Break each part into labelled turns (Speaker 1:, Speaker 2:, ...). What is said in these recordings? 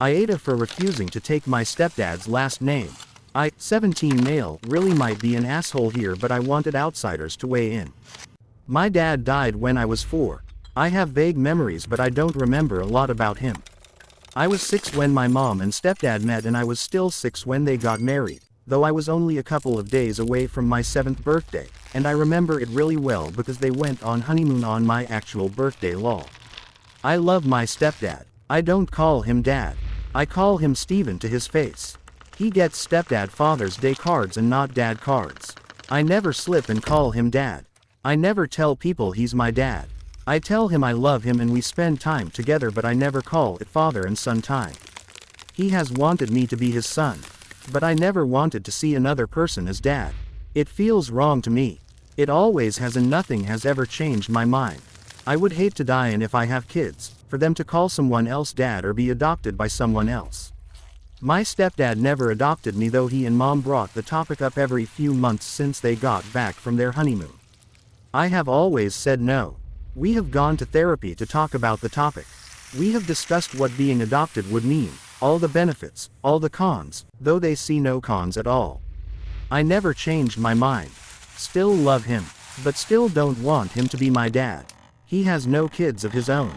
Speaker 1: AITA for refusing to take my stepdad's last name. I, 17 male, really might be an asshole here, but I wanted outsiders to weigh in. My dad died when I was 4. I have vague memories, but I don't remember a lot about him. I was 6 when my mom and stepdad met, and I was still 6 when they got married, though I was only a couple of days away from my 7th birthday, and I remember it really well because they went on honeymoon on my actual birthday lol. I love my stepdad. I don't call him dad. I call him Steven to his face. He gets stepdad Father's Day cards and not dad cards. I never slip and call him dad. I never tell people he's my dad. I tell him I love him and we spend time together, but I never call it father and son time. He has wanted me to be his son, but I never wanted to see another person as dad. It feels wrong to me. It always has, and nothing has ever changed my mind. I would hate to die, and if I have kids, for them to call someone else dad or be adopted by someone else. My stepdad never adopted me, though he and mom brought the topic up every few months since they got back from their honeymoon. I have always said no. We have gone to therapy to talk about the topic. We have discussed what being adopted would mean, all the benefits, all the cons, though they see no cons at all. I never changed my mind. Still love him, but still don't want him to be my dad. He has no kids of his own.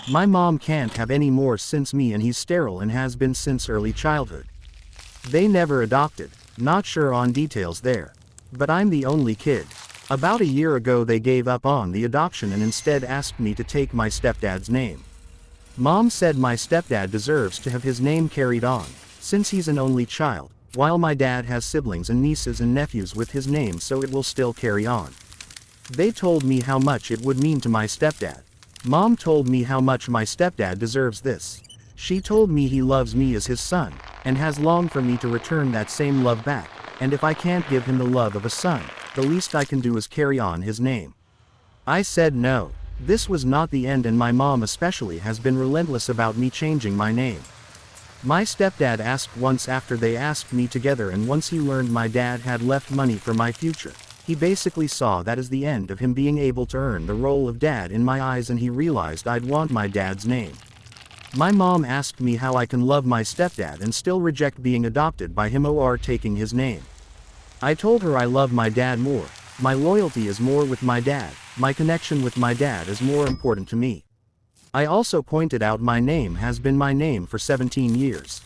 Speaker 1: My mom can't have any more since me, and he's sterile and has been since early childhood. They never adopted, not sure on details there. But I'm the only kid. About a year ago they gave up on the adoption and instead asked me to take my stepdad's name. Mom said my stepdad deserves to have his name carried on, since he's an only child, while my dad has siblings and nieces and nephews with his name, so it will still carry on. They told me how much it would mean to my stepdad. Mom told me how much my stepdad deserves this. She told me he loves me as his son, and has longed for me to return that same love back, and if I can't give him the love of a son, the least I can do is carry on his name. I said no. This was not the end, and my mom especially has been relentless about me changing my name. My stepdad asked once after they asked me together, and once he learned my dad had left money for my future, he basically saw that as the end of him being able to earn the role of dad in my eyes, and he realized I'd want my dad's name. My mom asked me how I can love my stepdad and still reject being adopted by him or taking his name. I told her I love my dad more. My loyalty is more with my dad. My connection with my dad is more important to me. I also pointed out my name has been my name for 17 years.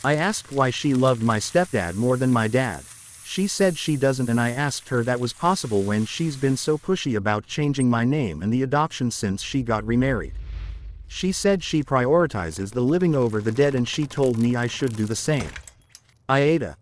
Speaker 1: I asked why she loved my stepdad more than my dad. She said she doesn't, and I asked her that was possible when she's been so pushy about changing my name and the adoption since she got remarried. She said she prioritizes the living over the dead, and she told me I should do the same. AITA.